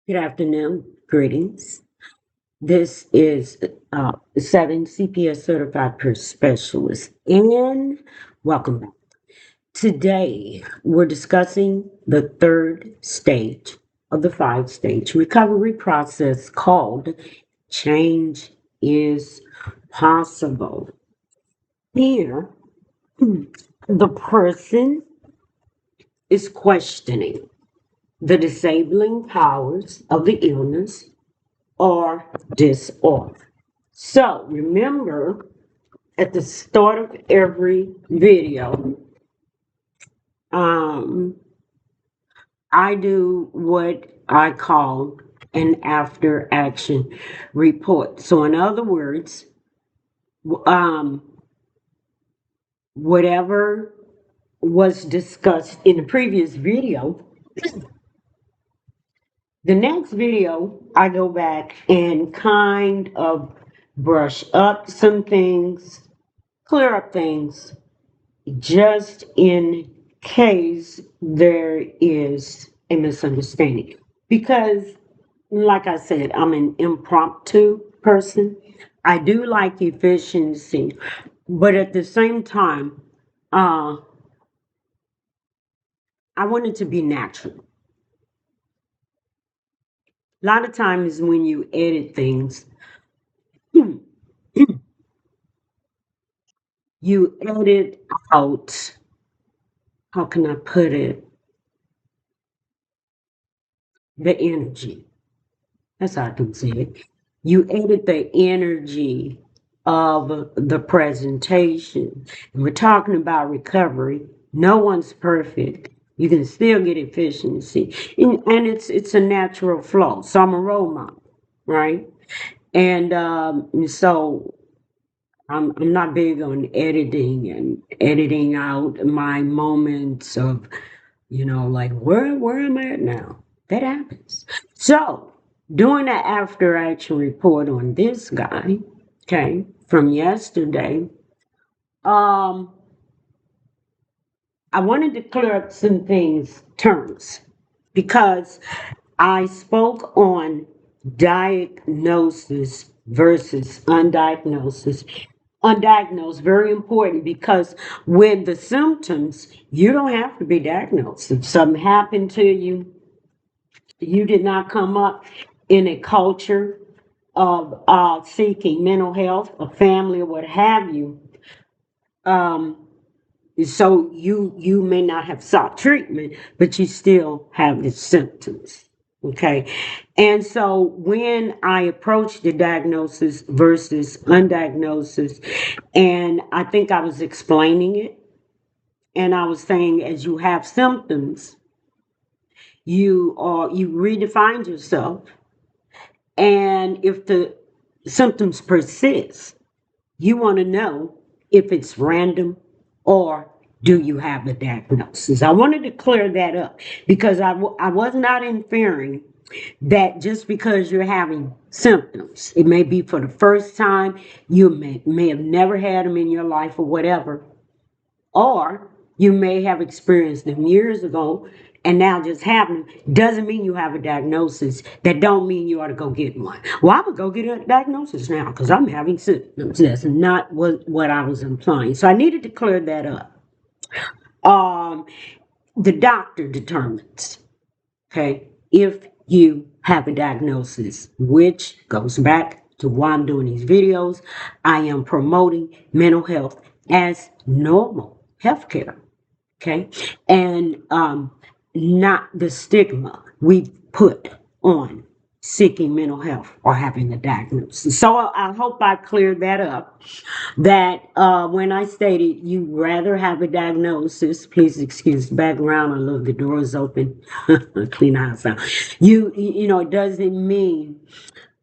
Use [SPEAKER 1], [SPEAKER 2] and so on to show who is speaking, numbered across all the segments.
[SPEAKER 1] Good afternoon. Greetings. This is 7 CPS certified per specialist, and welcome back. Today, we're discussing the third stage of the five-stage recovery process called Change is Possible. Here, the person is questioning the disabling powers of the illness or disorder. So remember, at the start of every video, um, I do what I call an after action report. So in other words, um, whatever was discussed in the previous video, the next video, I go back and kind of brush up some things, clear up things, just in case there is a misunderstanding. Because, like I said, I'm an impromptu person. I do like efficiency, but at the same time, uh, I want it to be natural. A lot of times when you edit things, you edit out, how can I put it, the energy. That's how I can say it. You edit the energy of the presentation. And we're talking about recovery. No one's perfect. You can still get efficiency. And it's a natural flow. So I'm a role model, right? And so I'm not big on editing and editing out my moments of, like where am I at now? That happens. So doing an after action report on this guy, okay, from yesterday, um, I wanted to clear up some things, terms, because I spoke on diagnosis versus undiagnosis. Undiagnosed, very important because with the symptoms, you don't have to be diagnosed. If something happened to you, you did not come up in a culture of seeking mental health, a family, or what have you. Um, so you may not have sought treatment, but you still have the symptoms. Okay. And so when I approached the diagnosis versus undiagnosis, and I think I was explaining it, and I was saying as you have symptoms, you redefined yourself. And if the symptoms persist, you want to know if it's random or do you have a diagnosis. I wanted to clear that up because I was not inferring that just because you're having symptoms, it may be for the first time, you may have never had them in your life or whatever, or you may have experienced them years ago and now just have them, doesn't mean you have a diagnosis. That don't mean you ought to go get one. Well, I would go get a diagnosis now because I'm having symptoms. That's not what I was implying. So I needed to clear that up. Um, the doctor determines, okay, if you have a diagnosis, which goes back to why I'm doing these videos. I am promoting mental health as normal healthcare. Okay. And not the stigma we put on seeking mental health or having a diagnosis. So I hope I cleared that up. That when I stated you rather have a diagnosis, please excuse the background. I love the doors open, clean house out. It doesn't mean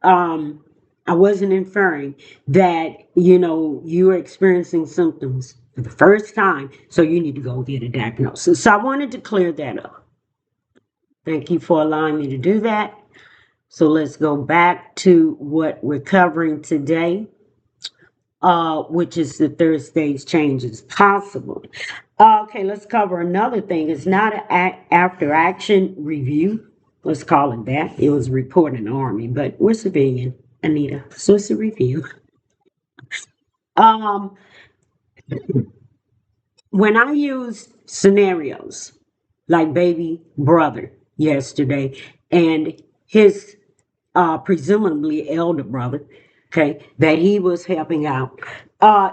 [SPEAKER 1] um, I wasn't inferring that, you're experiencing symptoms for the first time, so you need to go get a diagnosis. So I wanted to clear that up. Thank you for allowing me to do that. So let's go back to what we're covering today, which is the third stage change is possible. Okay, let's cover another thing. It's not an after action review. Let's call it that. It was reporting the army, but we're civilian, Anita. So it's a review. Um, when I use scenarios like baby brother yesterday and his presumably elder brother, okay, that he was helping out.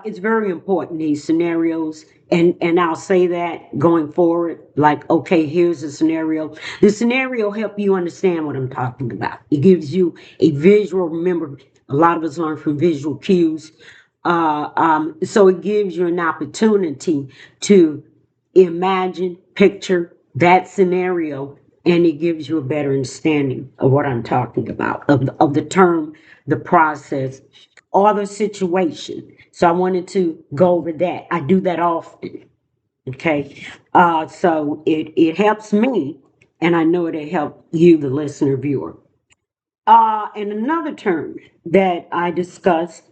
[SPEAKER 1] It's very important, these scenarios, and I'll say that going forward, like, okay, here's a scenario. The scenario help you understand what I'm talking about. It gives you a visual. Remember, a lot of us learn from visual cues. So it gives you an opportunity to imagine, picture that scenario, and it gives you a better understanding of what I'm talking about, of the term, the process, or the situation. So I wanted to go over that. I do that often. Okay. So it helps me, and I know it'll help you, the listener viewer. And another term that I discussed,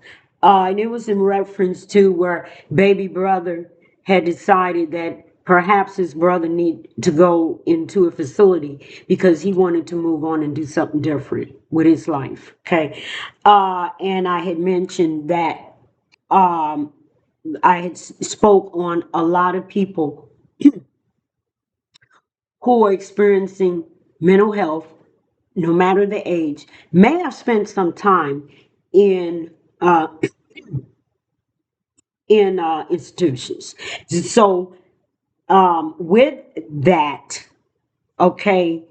[SPEAKER 1] and it was in reference to where baby brother had decided that perhaps his brother need to go into a facility because he wanted to move on and do something different with his life. Okay. And I had mentioned that um, I had spoke on a lot of people who are experiencing mental health, no matter the age, may have spent some time in uh, in institutions. So with that, okay,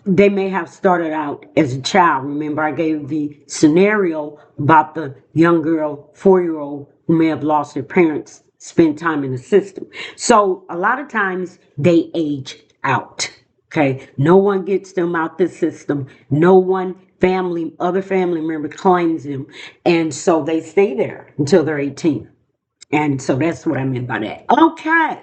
[SPEAKER 1] they may have started out as a child. Remember, I gave the scenario about the young girl, 4-year old, who may have lost their parents, spend time in the system. So a lot of times they age out. Okay, no one gets them out the system. No one other family member claims them, and so they stay there until they're 18. And so that's what I meant by that. Okay,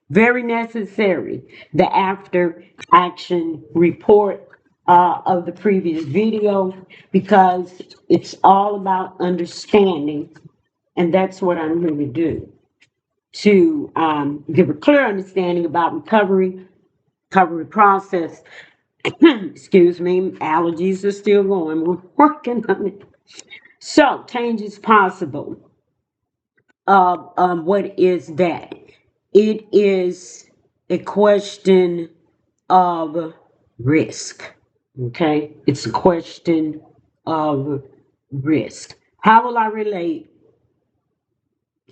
[SPEAKER 1] very necessary. The after action report of the previous video, because it's all about understanding, and that's what I'm here to do, to give a clear understanding about recovery process. Excuse me, allergies are still going. We're working on it. So change is possible. What is that? It is a question of risk. Okay, it's a question of risk. How will I relate?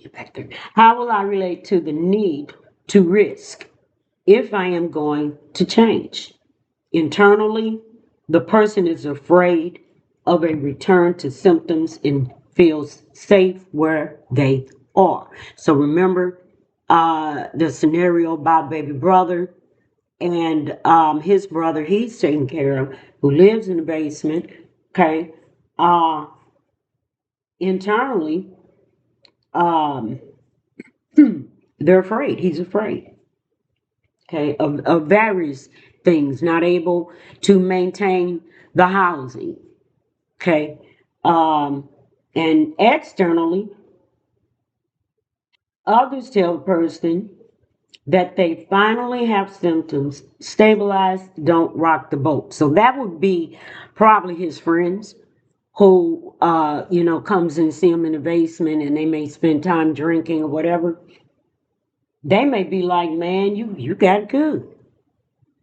[SPEAKER 1] Get back there. How will I relate to the need to risk if I am going to change? Internally, the person is afraid of a return to symptoms and feels safe where they are. So remember the scenario about baby brother and his brother he's taking care of, who lives in the basement. Okay. Uh, internally, um, they're afraid. He's afraid. Okay, of various things, not able to maintain the housing. Okay. Um, and externally, others tell the person that they finally have symptoms, stabilized, don't rock the boat. So that would be probably his friends who, comes and see him in the basement and they may spend time drinking or whatever. They may be like, man, you got it good.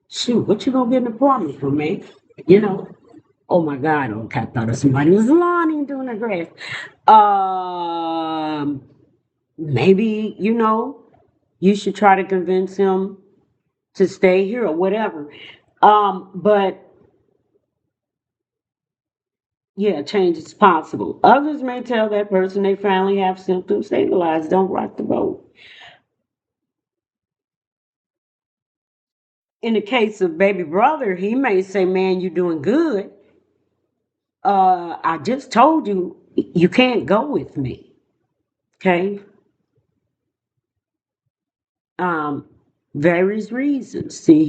[SPEAKER 1] Shoot, what you gonna get an apartment for, man? You know, oh my God, okay, I thought of somebody was lawn doing the grass. Um, maybe, you should try to convince him to stay here or whatever. But yeah, change is possible. Others may tell that person they finally have symptoms stabilized, don't rock the boat. In the case of baby brother, he may say, man, you're doing good. I just told you you can't go with me. Okay. Um, various reasons. See,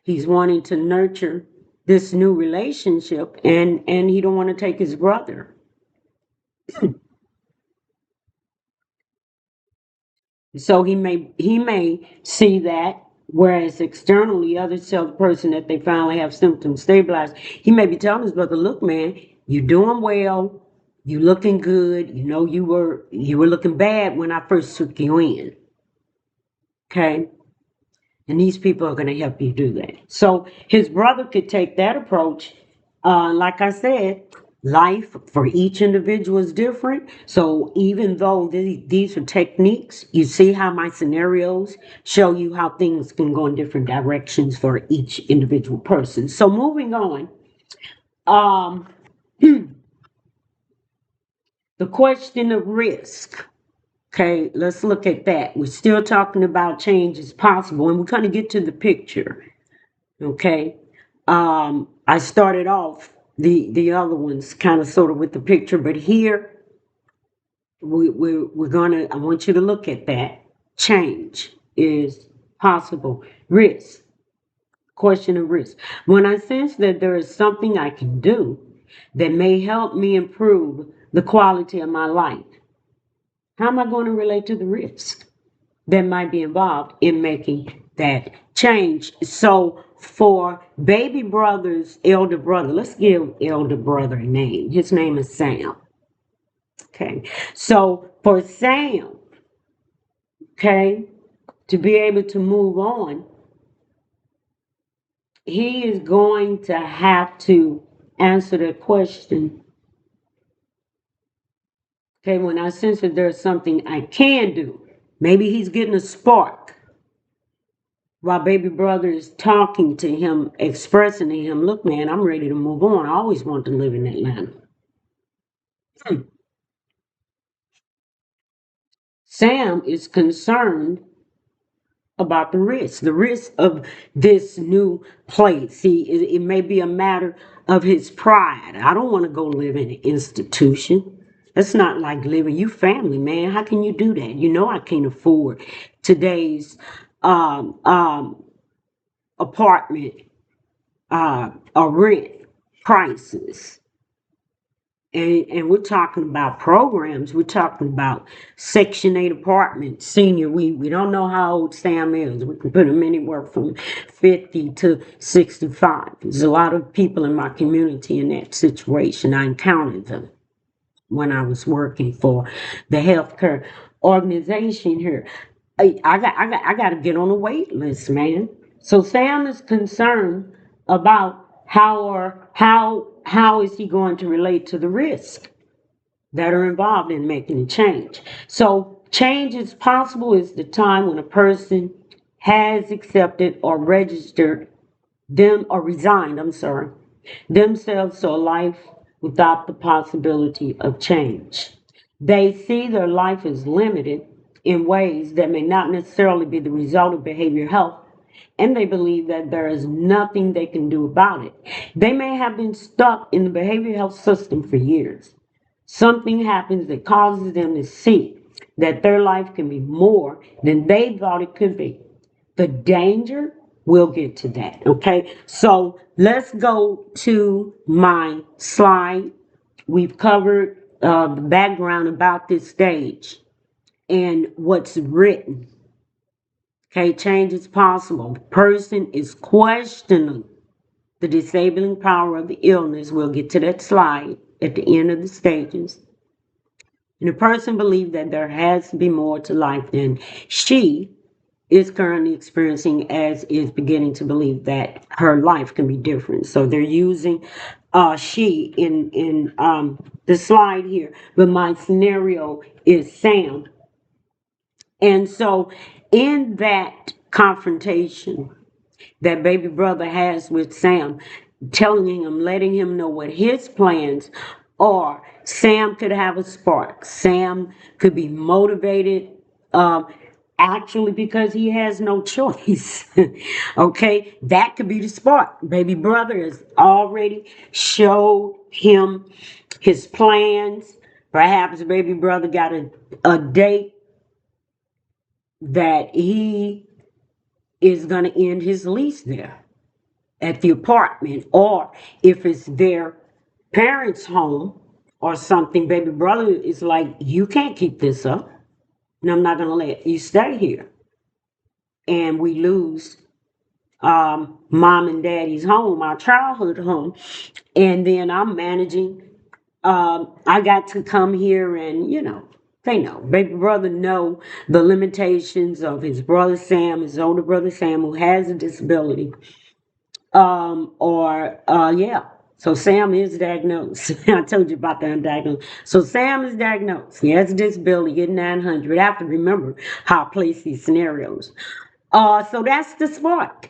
[SPEAKER 1] he's wanting to nurture this new relationship, and he don't want to take his brother. So he may see that. Whereas externally, others tell the person that they finally have symptoms stabilized. He may be telling his brother, "Look, man, you're doing well. You looking good. You know you were looking bad when I first took you in. Okay, and these people are going to help you do that." So his brother could take that approach. Like I said, life for each individual is different. So even though these are techniques, you see how my scenarios show you how things can go in different directions for each individual person. So moving on, um, the question of risk. Okay, let's look at that. We're still talking about change is possible, and we're going to get to the picture. Okay. I started off the other ones kind of sort of with the picture, but here we're gonna. I want you to look at that. Change is possible. Risk. Question of risk. When I sense that there is something I can do that may help me improve the quality of my life, how am I going to relate to the risk that might be involved in making that change? So for baby brother's elder brother, let's give elder brother a name. His name is Sam. Okay. So for Sam, okay, to be able to move on, he is going to have to answer the question. Okay, when I sense that there's something I can do, maybe he's getting a spark while baby brother is talking to him, expressing to him, "Look, man, I'm ready to move on. I always wanted to live in Atlanta." Hmm. Sam is concerned about the risk of this new place. See, it may be a matter of his pride. I don't want to go live in an institution. That's not like living. You family, man. How can you do that? You know I can't afford today's um, um, apartment or rent prices. And we're talking about programs. We're talking about Section 8 apartments, senior. We don't know how old Sam is. We can put him anywhere from 50 to 65. There's a lot of people in my community in that situation. I encountered them when I was working for the healthcare organization here. I got to get on the wait list, man. So Sam is concerned about how is he going to relate to the risk that are involved in making a change. So change is possible is the time when a person has accepted or registered them or resigned, I'm sorry, themselves to a life without the possibility of change. They see their life as limited in ways that may not necessarily be the result of behavioral health, and they believe that there is nothing they can do about it. They may have been stuck in the behavioral health system for years. Something happens that causes them to see that their life can be more than they thought it could be. The danger, we'll get to that. Okay, so let's go to my slide. We've covered the background about this stage and what's written. Okay, change is possible. The person is questioning the disabling power of the illness. We'll get to that slide at the end of the stages. And the person believes that there has to be more to life than she is currently experiencing, as is beginning to believe that her life can be different. So they're using she in the slide here, but my scenario is Sam. And so in that confrontation that baby brother has with Sam, telling him, letting him know what his plans are, Sam could have a spark. Sam could be motivated, um, actually, because he has no choice. Okay, that could be the spark. Baby brother has already showed him his plans. Perhaps baby brother got a date that he is going to end his lease there at the apartment, or if it's their parents' home or something, baby brother is like, "You can't keep this up, and I'm not going to let you stay here." and we lose mom and daddy's home, our childhood home, and then I'm managing. I got to come here, and they know. Baby brother know the limitations of his brother Sam, his older brother Sam, who has a disability. Or yeah. So Sam is diagnosed. I told you about the undiagnosed. So Sam is diagnosed. He has a disability, get 900. I have to remember how I place these scenarios. So that's the spark.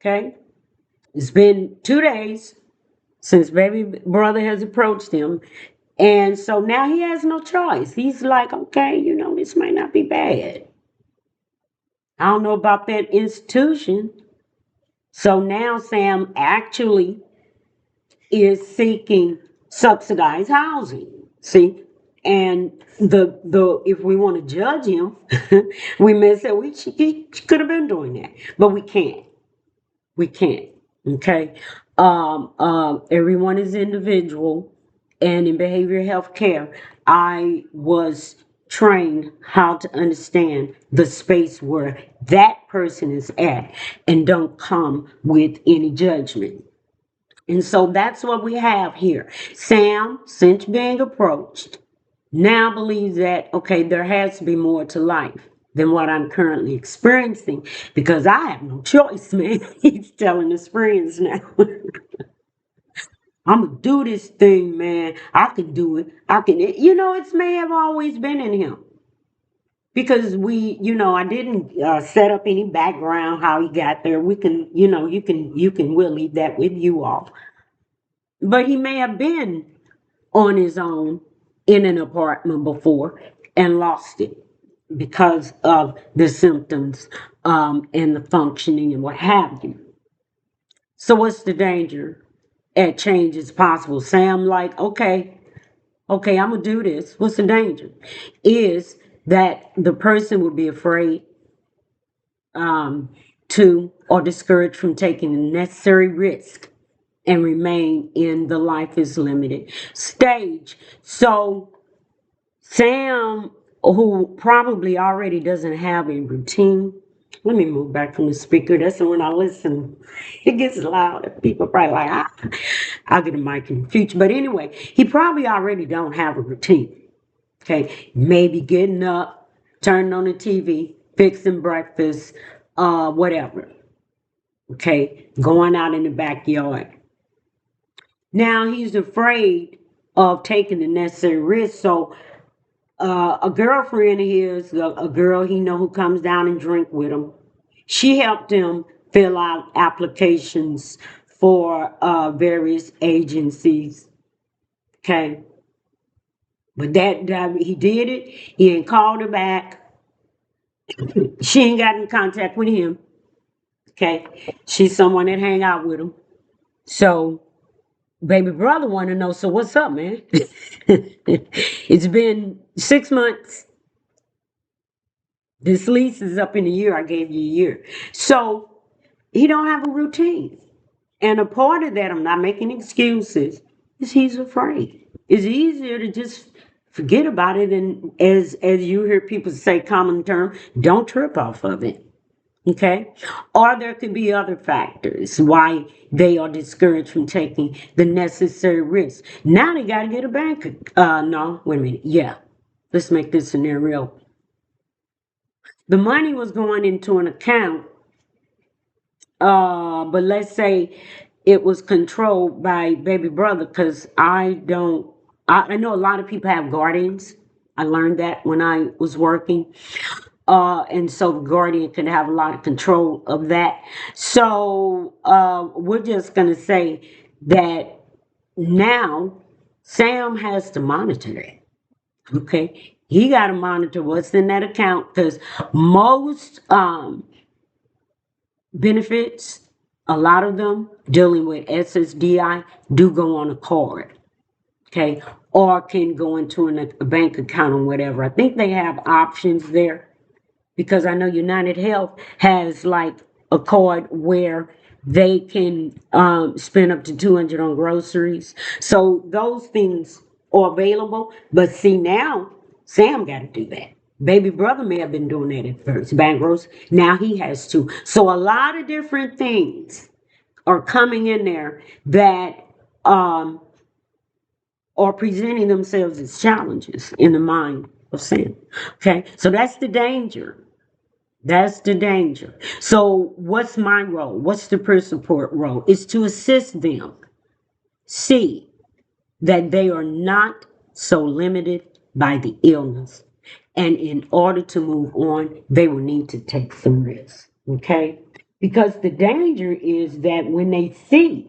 [SPEAKER 1] Okay. It's been 2 days since baby brother has approached him. And so now he has no choice. He's like, okay, this might not be bad. I don't know about that institution. So now Sam actually is seeking subsidized housing. See? And the if we want to judge him, we may say he could have been doing that, but we can't. We can't. Okay. Everyone is individual, and in behavioral health care, I was trained how to understand the space where that person is at, and don't come with any judgment. And so that's what we have here. Sam, since being approached, now believes that, okay, there has to be more to life than what I'm currently experiencing, because I have no choice, man. He's telling his friends now. I'm gonna do this thing, man. I can do it. I can, it may have always been in him. Because I didn't set up any background how he got there. We can, we'll leave that with you all. But he may have been on his own in an apartment before and lost it because of the symptoms, and the functioning and what have you. So what's the danger at change is possible? Sam, like, okay, I'm gonna do this. What's the danger? Is that the person would be afraid, to or discouraged from taking the necessary risk and remain in the life is limited stage. So Sam, who probably already doesn't have a routine. Let me move back from the speaker. That's when I listen. It gets loud. People probably like, I'll get a mic in the future. But anyway, he probably already don't have a routine. Okay, maybe getting up, turning on the TV, fixing breakfast, whatever. Okay, going out in the backyard. Now he's afraid of taking the necessary risk. So a girlfriend of his, a girl he know who comes down and drink with him, she helped him fill out applications for various agencies. Okay, but that he did it. He ain't called her back. She ain't got in contact with him. Okay, she's someone that hang out with him. So baby brother want to know. So what's up, man? It's been 6 months. This lease is up in a year. I gave you a year. So he don't have a routine. And a part of that, I'm not making excuses, is he's afraid. It's easier to just forget about it, and as you hear people say common term, don't trip off of it. Okay? Or there could be other factors why they are discouraged from taking the necessary risks. Now they gotta get a bank. No, wait a minute. Yeah. Let's make this scenario. The money was going into an account, but let's say it was controlled by baby brother, because I know a lot of people have guardians. I learned that when I was working. And so the guardian can have a lot of control of that. So we're just going to say that now Sam has to monitor it. Okay. He got to monitor what's in that account, because most benefits, a lot of them dealing with SSDI, do go on a card. Okay. Or can go into a bank account or whatever. I think they have options there, because I know United Health has like a card where they can spend up to 200 on groceries. So those things are available. But see, now Sam got to do that. Baby brother may have been doing that at first, buying groceries. Now he has to. So a lot of different things are coming in there that um, are presenting themselves as challenges in the mind of sin. Okay, so that's the danger. That's the danger. So, what's my role? What's the peer support role? Is to assist them see that they are not so limited by the illness. And in order to move on, they will need to take some risks. Okay? Because the danger is that when they see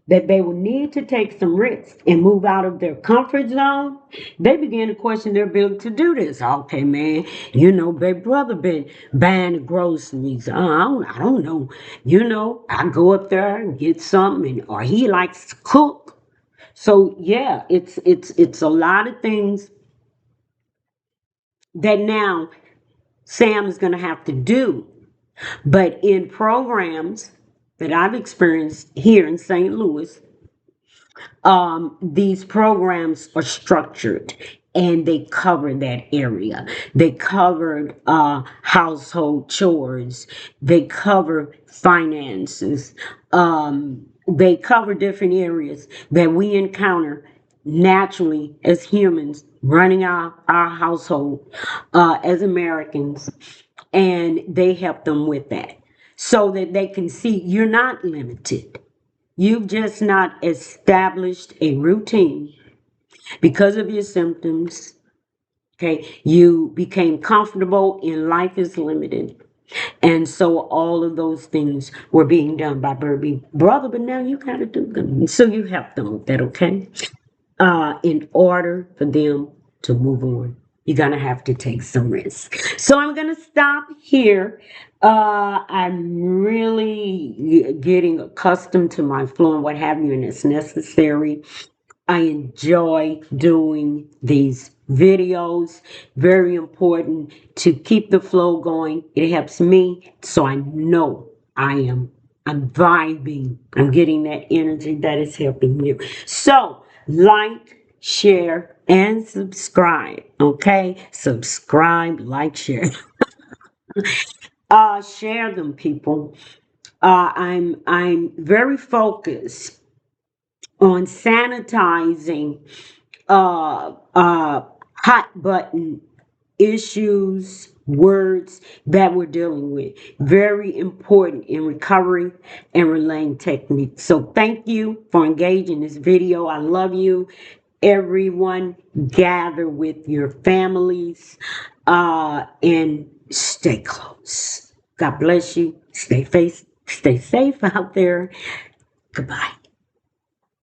[SPEAKER 1] that they will need to take some risks and move out of their comfort zone, they begin to question their ability to do this. Okay, man, big brother been buying the groceries. I don't know. I go up there and get something, or he likes to cook. So yeah, it's a lot of things that now Sam is going to have to do. But in programs that I've experienced here in St. Louis, these programs are structured and they cover that area. They covered household chores. They cover finances. They cover different areas that we encounter naturally as humans running our household as Americans. And they help them with that so that they can see you're not limited. You've just not established a routine because of your symptoms. Okay. You became comfortable in life is limited. And so all of those things were being done by Burby brother, but now you gotta do them. So you help them with that, okay? In order for them to move on, you're gonna have to take some risks. So I'm gonna stop here. I'm really getting accustomed to my flow and what have you, and it's necessary. I enjoy doing these videos. Very important to keep the flow going. It helps me, so I know I'm vibing. I'm getting that energy that is helping you. So like, share, and subscribe. Okay? Subscribe, like, share. Share them, people. I'm very focused on sanitizing hot button issues, words that we're dealing with. Very important in recovery and relaying techniques. So thank you for engaging this video. I love you. Everyone, gather with your families and stay close. God bless you. Stay safe out there. Goodbye.